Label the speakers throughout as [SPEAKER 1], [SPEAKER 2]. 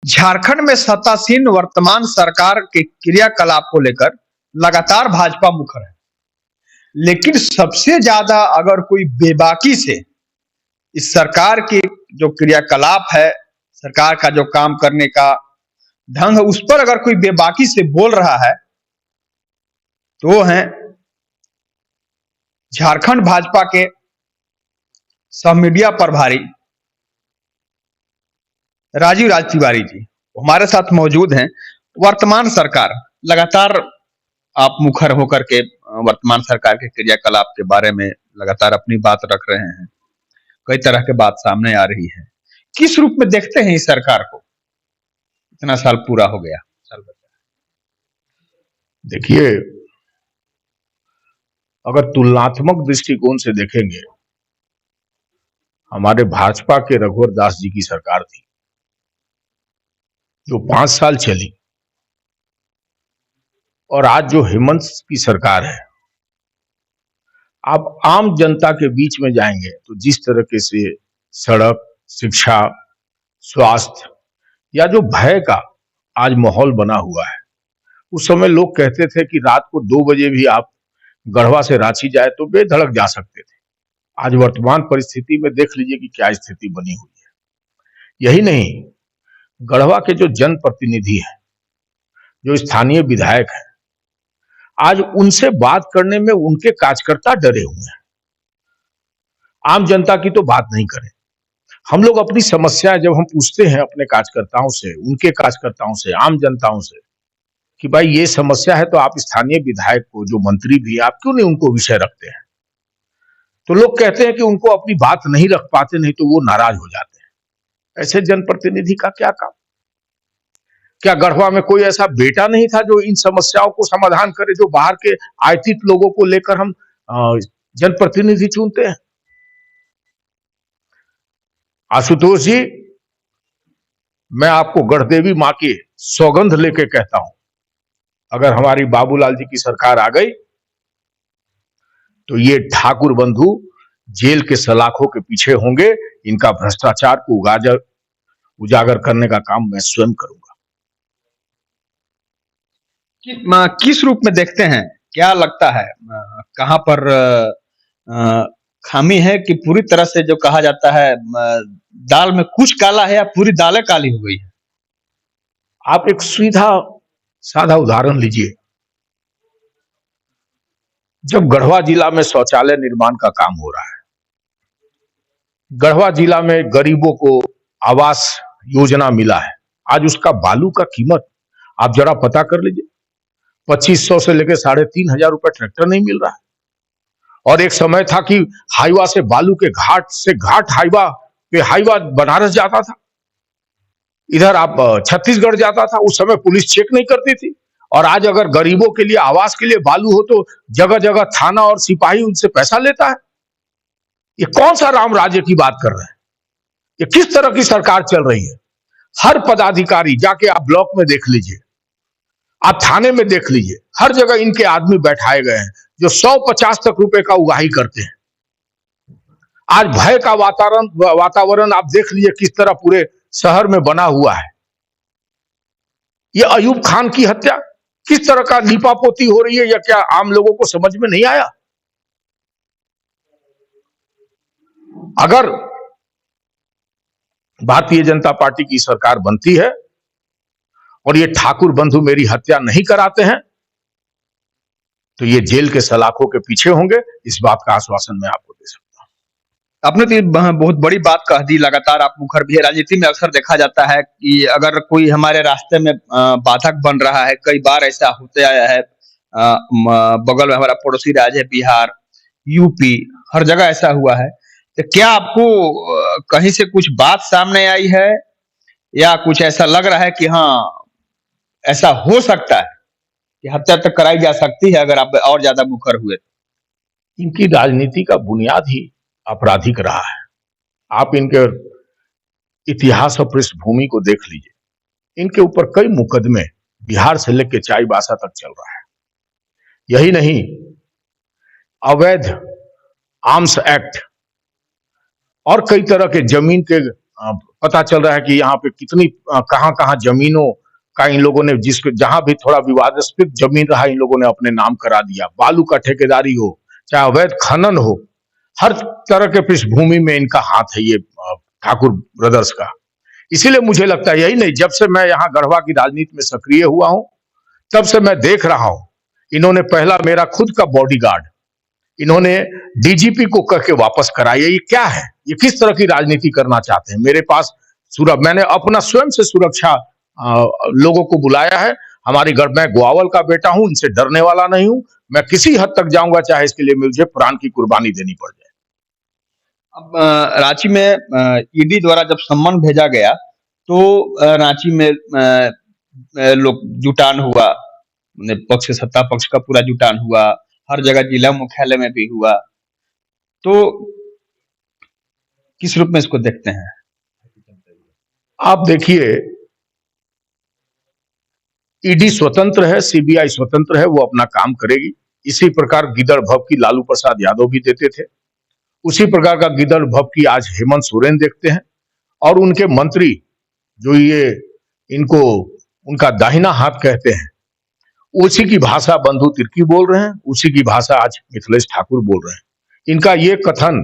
[SPEAKER 1] झारखंड में सत्तासीन वर्तमान सरकार के क्रियाकलाप को लेकर लगातार भाजपा मुखर है। लेकिन सबसे ज्यादा अगर कोई बेबाकी से इस सरकार के जो क्रियाकलाप है, सरकार का जो काम करने का ढंग है, उस पर अगर कोई बेबाकी से बोल रहा है तो वो है झारखंड भाजपा के सब मीडिया प्रभारी राजीव राज तिवारी जी हमारे साथ मौजूद हैं। वर्तमान सरकार लगातार आप मुखर होकर के वर्तमान सरकार के क्रियाकलाप के बारे में लगातार अपनी बात रख रहे हैं। कई तरह के बात सामने आ रही है। किस रूप में देखते हैं इस सरकार को? इतना साल पूरा हो गया, साल बचा।
[SPEAKER 2] देखिए, अगर तुलनात्मक दृष्टिकोण से देखेंगे, हमारे भाजपा के रघुवर दास जी की सरकार थी जो 5 साल चली, और आज जो हेमंत की सरकार है, आप आम जनता के बीच में जाएंगे तो जिस तरीके से सड़क, शिक्षा, स्वास्थ्य या जो भय का आज माहौल बना हुआ है, उस समय लोग कहते थे कि रात को 2 बजे भी आप गढ़वा से रांची जाए तो बेधड़क जा सकते थे। आज वर्तमान परिस्थिति में देख लीजिए कि क्या स्थिति बनी हुई है। यही नहीं, गढ़वा के जो जनप्रतिनिधि हैं, जो स्थानीय विधायक हैं, आज उनसे बात करने में उनके कार्यकर्ता डरे हुए हैं। आम जनता की तो बात नहीं करें। हम लोग अपनी समस्याएं जब हम पूछते हैं अपने कार्यकर्ताओं से, उनके कार्यकर्ताओं से, आम जनताओं से कि भाई ये समस्या है, तो आप स्थानीय विधायक को, जो मंत्री भी, आप क्यों नहीं उनको विषय रखते हैं? तो लोग कहते हैं कि उनको अपनी बात नहीं रख पाते, नहीं तो वो नाराज हो जाते हैं। ऐसे जनप्रतिनिधि का क्या काम? क्या गढ़वा में कोई ऐसा बेटा नहीं था जो इन समस्याओं को समाधान करे, जो बाहर के आयतित लोगों को लेकर हम जनप्रतिनिधि चुनते हैं? आशुतोष जी, मैं आपको गढ़देवी मां की सौगंध लेके कहता हूं, अगर हमारी बाबूलाल जी की सरकार आ गई तो ये ठाकुर बंधु जेल के सलाखों के पीछे होंगे। इनका भ्रष्टाचार को उजागर करने का काम मैं स्वयं करूंगा।
[SPEAKER 1] किस रूप में देखते हैं? क्या लगता है कहां पर खामी है कि पूरी तरह से जो कहा जाता है दाल में कुछ काला है या पूरी दालें काली हो गई है?
[SPEAKER 2] आप एक सीधा साधा उदाहरण लीजिए। जब गढ़वा जिला में शौचालय निर्माण का काम हो रहा है, गढ़वा जिला में गरीबों को आवास योजना मिला है, आज उसका बालू का कीमत आप जरा पता कर लीजिए, 2500 से लेकर 3500 रुपए ट्रैक्टर नहीं मिल रहा है। और एक समय था कि हाईवा से बालू के घाट से घाट हाईवा बनारस जाता था, इधर आप छत्तीसगढ़ जाता था, उस समय पुलिस चेक नहीं करती थी। और आज अगर गरीबों के लिए आवास के लिए बालू हो तो जगह जगह थाना और सिपाही उनसे पैसा लेता है। ये कौन सा राम राज्य की बात कर रहे हैं? ये किस तरह की सरकार चल रही है? हर पदाधिकारी जाके आप ब्लॉक में देख लीजिए, आप थाने में देख लीजिए, हर जगह इनके आदमी बैठाए गए हैं जो 150 तक रुपए का उगाही करते हैं। आज भय का वातावरण आप देख लीजिए किस तरह पूरे शहर में बना हुआ है। ये अयूब खान की हत्या किस तरह का लीपापोती हो रही है, या क्या आम लोगों को समझ में नहीं आया? अगर भारतीय जनता पार्टी की सरकार बनती है और ये ठाकुर बंधु मेरी हत्या नहीं कराते हैं तो ये जेल के सलाखों के पीछे होंगे। इस बात का आश्वासन मैं आपको दे सकता हूं।
[SPEAKER 1] आपने तो बहुत बड़ी बात कह दी। लगातार आप मुखर भी है। राजनीति में अक्सर देखा जाता है कि अगर कोई हमारे रास्ते में बाधक बन रहा है, कई बार ऐसा होते आया है। बगल में हमारा पड़ोसी राज्य है बिहार, यूपी, हर जगह ऐसा हुआ है। तो क्या आपको कहीं से कुछ बात सामने आई है या कुछ ऐसा लग रहा है कि हाँ ऐसा हो सकता है कि हत्या तक कराई जा सकती है अगर आप और ज्यादा मुखर हुए?
[SPEAKER 2] इनकी राजनीति का बुनियाद ही आपराधिक रहा है। आप इनके इतिहास और पृष्ठभूमि को देख लीजिए। इनके ऊपर कई मुकदमे बिहार से लेकर चाईबासा तक चल रहा है। यही नहीं, अवैध आर्म्स एक्ट और कई तरह के जमीन के पता चल रहा है कि यहाँ पे कितनी कहाँ कहाँ जमीनों का इन लोगों ने, जिस जहां भी थोड़ा विवादास्पद जमीन रहा इन लोगों ने अपने नाम करा दिया। बालू का ठेकेदारी हो, चाहे अवैध खनन हो, हर तरह के पृष्ठभूमि में इनका हाथ है, ये ठाकुर ब्रदर्स का। इसीलिए मुझे लगता है, यही नहीं, जब से मैं यहाँ गढ़वा की राजनीति में सक्रिय हुआ हूं तब से मैं देख रहा हूं, इन्होंने पहला मेरा खुद का बॉडीगार्ड इन्होंने डीजीपी को कह के वापस कराया। ये क्या है? ये किस तरह की राजनीति करना चाहते हैं? मेरे पास मैंने अपना स्वयं से सुरक्षा लोगों को बुलाया है। हमारी घर, मैं ग्वावल का बेटा हूं, इनसे डरने वाला नहीं हूं। मैं किसी हद तक जाऊंगा, चाहे इसके लिए मुझे प्राण की कुर्बानी देनी पड़ जाए।
[SPEAKER 1] अब रांची में ईडी द्वारा जब सम्मन भेजा गया तो रांची में लोग जुटान हुआ, पक्ष सत्ता पक्ष का पूरा जुटान हुआ, हर जगह जिला मुख्यालय में भी हुआ। तो किस रूप में इसको देखते हैं?
[SPEAKER 2] आप देखिए, ईडी स्वतंत्र है, सीबीआई स्वतंत्र है, वो अपना काम करेगी। इसी प्रकार गिदड़ भभकी लालू प्रसाद यादव भी देते थे, उसी प्रकार का गिदड़ भभकी आज हेमंत सोरेन देखते हैं। और उनके मंत्री जो ये इनको उनका दाहिना हाथ कहते हैं, उसी की भाषा बंधु तिर्की बोल रहे हैं, उसी की भाषा आज मिथिलेश ठाकुर बोल रहे हैं। इनका ये कथन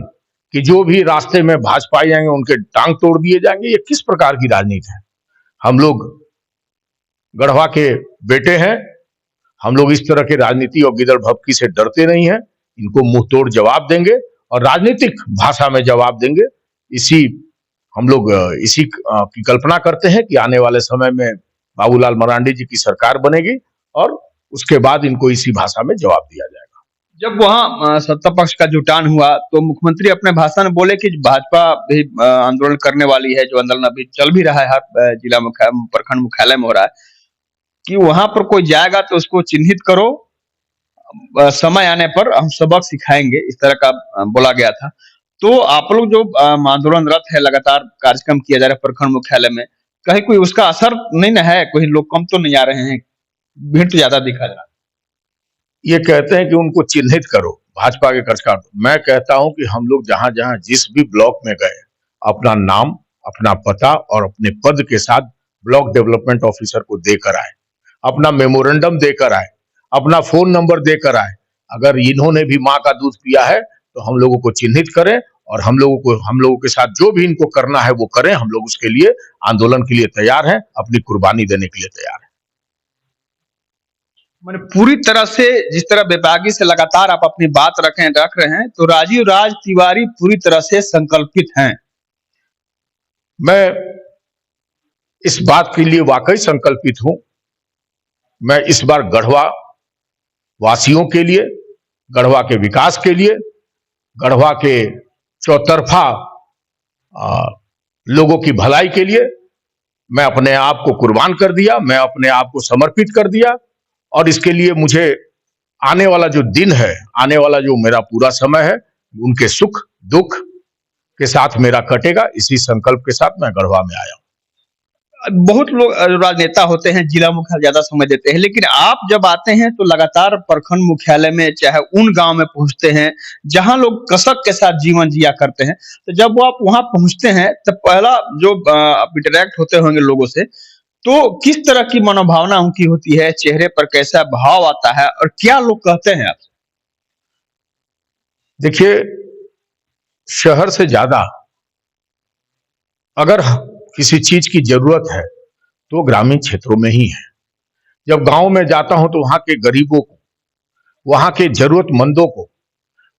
[SPEAKER 2] कि जो भी रास्ते में भाजपा जाएंगे उनके टांग तोड़ दिए जाएंगे, ये किस प्रकार की राजनीति है? हम लोग गढ़वा के बेटे हैं, हम लोग इस तरह के राजनीति और गिदड़ भभकी से डरते नहीं हैं। इनको मुंह तोड़ जवाब देंगे और राजनीतिक भाषा में जवाब देंगे। हम लोग इसी की कल्पना करते हैं कि आने वाले समय में बाबूलाल मरांडी जी की सरकार बनेगी और उसके बाद इनको इसी भाषा में जवाब दिया जाएगा।
[SPEAKER 1] जब वहां सत्ता पक्ष का जुटान हुआ तो मुख्यमंत्री अपने भाषण में बोले कि भाजपा भी आंदोलन करने वाली है, जो आंदोलन अभी चल भी रहा है, हर जिला प्रखंड मुख्यालय में हो रहा है, कि वहां पर कोई जाएगा तो उसको चिन्हित करो, समय आने पर हम सबक सिखाएंगे, इस तरह का बोला गया था। तो आप लोग जो आंदोलनरत है, लगातार कार्यक्रम किया जा रहा है प्रखंड मुख्यालय में, कहीं कोई उसका असर नहीं ना है? कोई लोग कम तो नहीं आ रहे हैं? भीड़ तो ज्यादा दिखा रहा है।
[SPEAKER 2] ये कहते हैं कि उनको चिन्हित करो, भाजपा के कार्यकर्ता। मैं कहता हूं कि हम लोग जहां जहां जिस भी ब्लॉक में गए, अपना नाम, अपना पता और अपने पद के साथ ब्लॉक डेवलपमेंट ऑफिसर को देकर आए, अपना मेमोरेंडम देकर आए, अपना फोन नंबर देकर आए। अगर इन्होंने भी माँ का दूध पिया है तो हम लोगों को चिन्हित करें और हम लोगों के साथ जो भी इनको करना है वो करें। हम लोग उसके लिए आंदोलन के लिए तैयार हैं, अपनी कुर्बानी देने के लिए तैयार हैं।
[SPEAKER 1] मैंने पूरी तरह से, जिस तरह विभागी से लगातार आप अपनी बात रख रहे हैं, तो राजीव राज तिवारी पूरी तरह से संकल्पित हैं।
[SPEAKER 2] मैं इस बात के लिए वाकई संकल्पित हूं। मैं इस बार गढ़वा वासियों के लिए, गढ़वा के विकास के लिए, गढ़वा के चौतरफा लोगों की भलाई के लिए मैं अपने आप को कुर्बान कर दिया, मैं अपने आप को समर्पित कर दिया। और इसके लिए मुझे आने वाला जो दिन है, आने वाला जो मेरा पूरा समय है, उनके सुख दुख के साथ मेरा कटेगा। इसी संकल्प के साथ मैं गढ़वा में आया हूं।
[SPEAKER 1] बहुत लोग राजनेता होते हैं, जिला मुख्यालय ज्यादा समय देते हैं, लेकिन आप जब आते हैं तो लगातार प्रखंड मुख्यालय में, चाहे उन गांव में पहुंचते हैं जहां लोग कसक के साथ जीवन जिया करते हैं। तो जब वो आप वहां पहुंचते हैं तो पहला जो आप इंटरेक्ट होते होंगे लोगों से, तो किस तरह की मनोभावना उनकी होती है, चेहरे पर कैसा भाव आता है और क्या लोग कहते हैं आपसे?
[SPEAKER 2] देखिए, शहर से ज्यादा अगर किसी चीज की जरूरत है तो ग्रामीण क्षेत्रों में ही है। जब गांव में जाता हूं तो वहां के गरीबों को, वहां के जरूरतमंदों को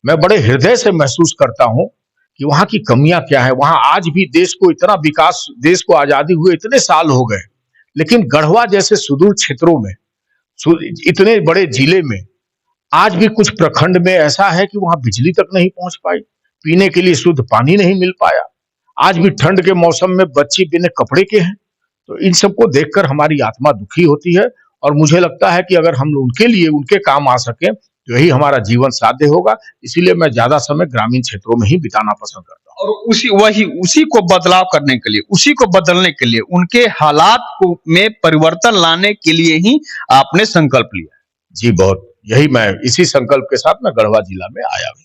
[SPEAKER 2] मैं बड़े हृदय से महसूस करता हूं कि वहां की कमियां क्या है। वहां आज भी देश को इतना विकास, देश को आजादी हुए इतने साल हो गए, लेकिन गढ़वा जैसे सुदूर क्षेत्रों में, इतने बड़े जिले में आज भी कुछ प्रखंड में ऐसा है कि वहां बिजली तक नहीं पहुंच पाई, पीने के लिए शुद्ध पानी नहीं मिल पाया। आज भी ठंड के मौसम में बच्चे बिना कपड़े के हैं। तो इन सबको देखकर हमारी आत्मा दुखी होती है और मुझे लगता है कि अगर हम उनके लिए, उनके काम आ सके तो यही हमारा जीवन साध्य होगा। इसीलिए मैं ज्यादा समय ग्रामीण क्षेत्रों में ही बिताना पसंद करता हूँ।
[SPEAKER 1] और उसी को बदलाव करने के लिए, उसी को बदलने के लिए, उनके हालात को में परिवर्तन लाने के लिए ही आपने संकल्प लिया।
[SPEAKER 2] जी बहुत, यही मैं इसी संकल्प के साथ मैं गढ़वा जिला में आया हूँ।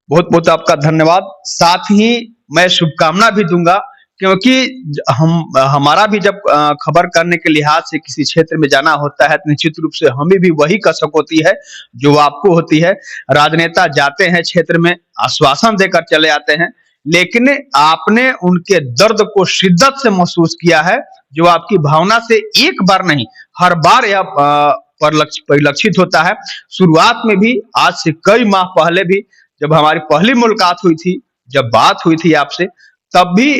[SPEAKER 1] बहुत बहुत आपका धन्यवाद। साथ ही मैं शुभकामना भी दूंगा क्योंकि हमारा भी जब खबर करने के लिहाज से किसी क्षेत्र में जाना होता है तो निश्चित रूप से हमें भी वही कसक होती है जो आपको होती है। राजनेता जाते हैं क्षेत्र में, आश्वासन देकर चले आते हैं, लेकिन आपने उनके दर्द को शिद्दत से महसूस किया है, जो आपकी भावना से एक बार नहीं हर बार यह परिलक्षित होता है। शुरुआत में भी, आज से कई माह पहले भी, जब हमारी पहली मुलाकात हुई थी, जब बात हुई थी आपसे, तब भी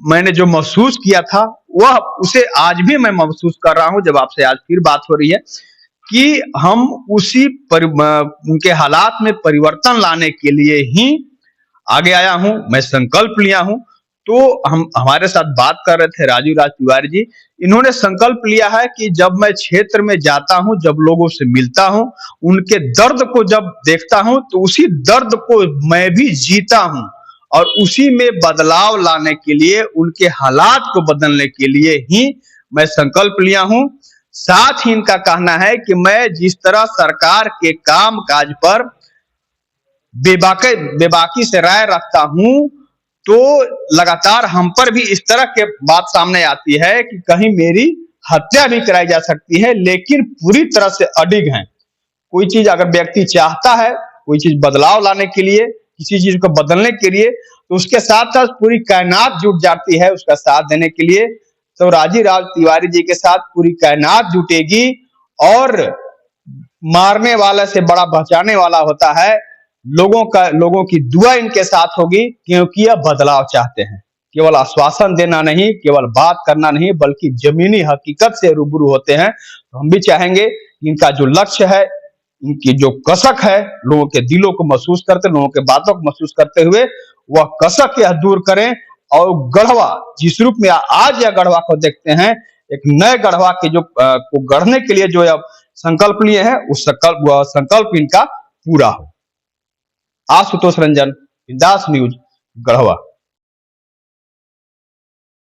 [SPEAKER 1] मैंने जो महसूस किया था वह उसे आज भी मैं महसूस कर रहा हूं। जब आपसे आज फिर बात हो रही है कि हम उनके हालात में परिवर्तन लाने के लिए ही आगे आया हूं, मैं संकल्प लिया हूं। तो हमारे साथ बात कर रहे थे राजीव राज तिवारी जी, इन्होंने संकल्प लिया है कि जब मैं क्षेत्र में जाता हूं, जब लोगों से मिलता हूं, उनके दर्द को जब देखता हूं, तो उसी दर्द को मैं भी जीता हूं और उसी में बदलाव लाने के लिए, उनके हालात को बदलने के लिए ही मैं संकल्प लिया हूं। साथ ही इनका कहना है कि मैं जिस तरह सरकार के काम काज पर बेबाकी से राय रखता हूं, तो लगातार हम पर भी इस तरह के बात सामने आती है कि कहीं मेरी हत्या भी कराई जा सकती है, लेकिन पूरी तरह से अडिग हैं। कोई चीज अगर व्यक्ति चाहता है, कोई चीज बदलाव लाने के लिए, किसी चीज को बदलने के लिए, तो उसके साथ साथ पूरी कायनात जुट जाती है उसका साथ देने के लिए। तो राजीव राज तिवारी जी के साथ पूरी कायनात जुटेगी और मारने वाला से बड़ा बचाने वाला होता है। लोगों की दुआ इनके साथ होगी, क्योंकि यह बदलाव चाहते हैं। केवल आश्वासन देना नहीं, केवल बात करना नहीं, बल्कि जमीनी हकीकत से रूबरू होते हैं। तो हम भी चाहेंगे इनका जो लक्ष्य है, इनकी जो कसक है, लोगों के दिलों को महसूस करते, लोगों के बातों को महसूस करते हुए वह कसक यह दूर करें और गढ़वा जिस रूप में आज यह गढ़वा को देखते हैं, एक नए गढ़वा के जो को गढ़ने के लिए जो अब संकल्प लिए हैं, उस संकल्प इनका पूरा हो। आशुतोष रंजन, बिंदास न्यूज, गढ़वा।